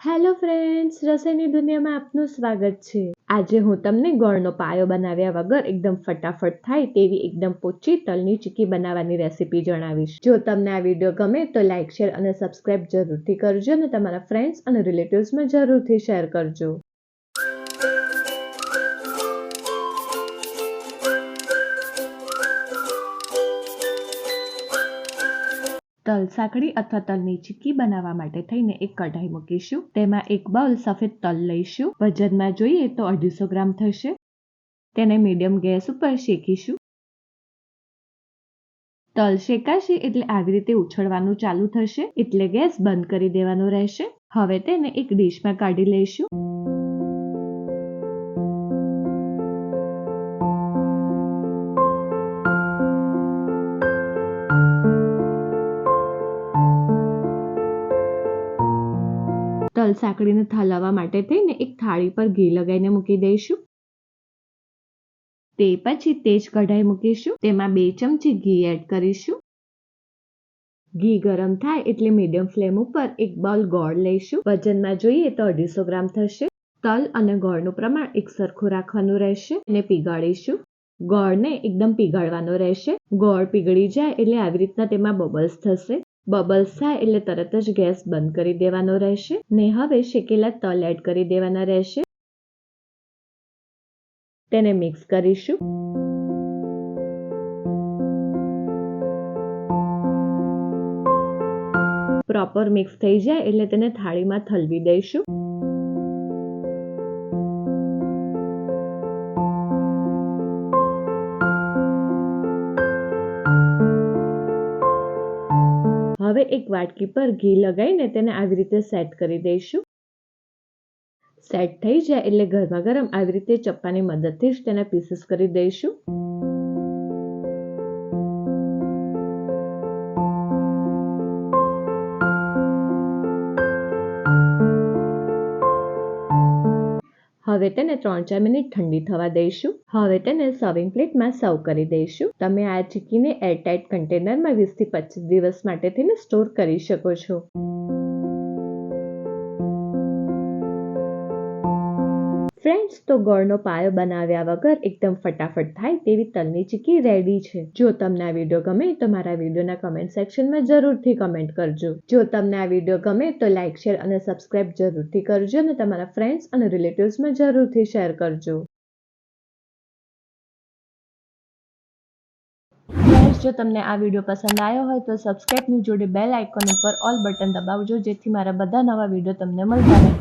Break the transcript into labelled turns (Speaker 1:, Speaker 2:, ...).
Speaker 1: Hello friends, રસોઈની દુનિયામાં આપનું સ્વાગત છે। આજે હું તમને ગોળનો પાયો બનાવ્યા વગર એકદમ ફટાફટ થાય તેવી એકદમ પોચી તલની ચીક્કી બનાવવાની રેસીપી જણાવીશ। જો તમને આ વિડીયો ગમે તો લાઇક, શેર અને સબસ્ક્રાઇબ જરૂરથી કરજો અને તમારા ફ્રેન્ડ્સ અને રિલેટિવ્સમાં જરૂરથી શેર કરજો। તલ સાંકળી અથવા તલની ચીક્કી બનાવવા માટે થઈને એક કઢાઈ મૂકીશું। તેમાં એક બાઉલ સફેદ તલ લઈશું। વજનમાં જોઈએ તો 250 ગ્રામ થશે। તેને મીડિયમ ગેસ ઉપર શેકીશું। તલ શેકાશે એટલે આવી રીતે ઉછળવાનું ચાલુ થશે એટલે ગેસ બંધ કરી દેવાનો રહેશે। હવે તેને એક ડીશમાં કાઢી લઈશું। તલ સાંકળીને ઠાલવવા માટે થઈને એક થાળી પર ઘી લગાવીને મૂકી દઈશું। તે પછી તેજ કઢાઈ મૂકીશું। તેમાં 2 ચમચી ઘી એડ કરીશું। ઘી ગરમ થાય એટલે મીડિયમ ફ્લેમ ઉપર એક બાઉલ ગોળ લઈશું। વજનમાં જોઈએ તો 250 ગ્રામ થશે। તલ અને ગોળનું પ્રમાણ એક સરખું રાખવાનું રહેશે અને પીગાળીશું। ગોળને એકદમ પીગાળવાનો રહેશે। ગોળ પીગળી જાય એટલે આવી રીતના તેમાં બબલ્સ થશે। બબલ્સ થાય એટલે તરત જ ગેસ બંધ કરી દેવાનો રહેશે ને હવે શેકેલા તલ એડ કરી દેવાના રહેશે। તેને મિક્સ કરીશું। પ્રોપર મિક્સ થઈ જાય એટલે તેને થાળીમાં ઠલવી દઈશું। હવે એક વાટકી પર ઘી લગાવીને તેને આવી રીતે સેટ કરી દઈશું। સેટ થઈ જાય એટલે ગરમા ગરમ આવી રીતે ચપ્પાની મદદથી જ તેના પીસીસ કરી દઈશું। હવે તેને 3-4 મિનિટ ઠંડી થવા દઈશું। હવે તેને સર્વિંગ પ્લેટમાં સર્વ કરી દઈશું। તમે આ ચીક્કીને એરટાઇટ કન્ટેનરમાં 20 થી 25 દિવસ માટે તેને સ્ટોર કરી શકો છો। ફ્રેન્ડ્સ, તો ગોળનો પાયો બનાવ્યા વગર એકદમ ફટાફટ થાય તેવી તલની ચીક્કી રેડી છે। જો તમને આ વિડીયો ગમે તો મારા વિડીયોના કમેન્ટ સેક્શનમાં જરૂરથી કમેન્ટ કરજો। જો તમને આ વિડીયો ગમે તો લાઇક, શેર અને સબસ્ક્રાઇબ જરૂરથી કરજો અને તમારા ફ્રેન્ડ્સ અને રિલેટિવ્સમાં જરૂરથી શેર કરજો। ફ્રેન્ડ્સ, જો તમને આ વિડીયો પસંદ આવ્યો હોય તો સબસ્ક્રાઇબની જોડે બેલ આઇકોન ઉપર ઓલ બટન દબાવજો જેથી મારા બધા નવા વિડીયો તમને મળતા રહે।